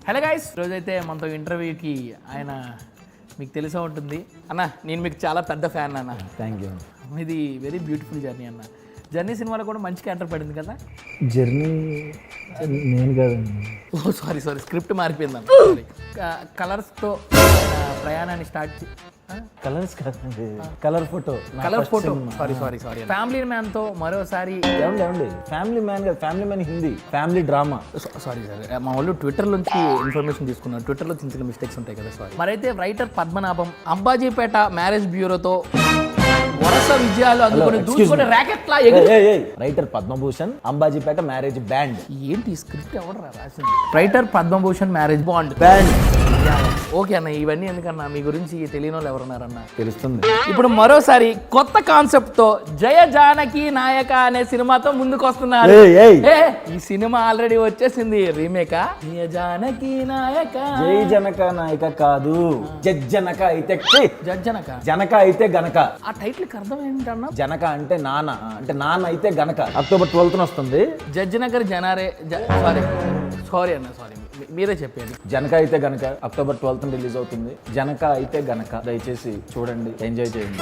Hello guys, రోజైతే మనతో ఇంటర్వ్యూకి ఆయన మీకు తెలిసే ఉంటుంది అన్న. నేను మీకు చాలా పెద్ద ఫ్యాన్ అన్న. Thank you. ఇది వెరీ బ్యూటిఫుల్ జర్నీ అన్న. జర్నీ సినిమాలో కూడా మంచి క్యారెక్టర్ పడింది కదా. జర్నీ నేను కాదండి. ఓ సారీ స్క్రిప్ట్ మారిపోయింది అన్న. సారీ. కలర్స్తో ప్రయాణాన్ని స్టార్ట్ కలర్స్ కాదండి, కలర్ ఫోటో. సారీ ఫ్యామిలీ మ్యాన్తో మరోసారి. ఏమండి ఫ్యామిలీ మ్యాన్ కాదు, family man Hindi, family drama. Sorry మా వాళ్ళు ట్విట్టర్ నుంచి ఇన్ఫర్మేషన్ తీసుకున్నారు. ట్విట్టర్లో చిన్న చిన్న మిస్టేక్స్ ఉంటాయి కదా. సారీ. మరైతే రైటర్ పద్మనాభం అంబాజీపేట మ్యారేజ్ బ్యూరోతో వరుస విజయాలు అందుకుని దూసుకునే ర్యాకెట్ లా writer Padmabhushan Ambajipeta marriage band. ఏంటి స్క్రిప్ట్ ఎవరు రాసింది? Writer Padmabhushan marriage band. Okay అన్న, ఇవన్నీ ఎందుకన్నా మీ గురించి తెలియని వాళ్ళు ఎవరున్నారన్న తెలుస్తుంది. ఇప్పుడు మరోసారి కొత్త కాన్సెప్ట్ తో జయ జానకి నాయక అనే సినిమాతో ముందుకు వస్తున్నారు. ఈ సినిమా ఆల్రెడీ వచ్చేసింది. రీమేకా? జయ జానకి నాయక. జై జనక నాయక కాదు, జనక అయితే జనక. జనక అయితే గనక. ఆ టైటిల్ కి అర్థం ఏంటన్నా? జనక అంటే నాన్న, అంటే నాన్న అయితే గనక. అక్టోబర్ 12న వస్తుంది. జడ్జినగర్ జనారే. సారీ అన్న, సారీ మీరే చెప్పండి. జనక అయితే గనక అక్టోబర్ 12న రిలీజ్ అవుతుంది. జనక అయితే గనక దయచేసి చూడండి, ఎంజాయ్ చేయండి.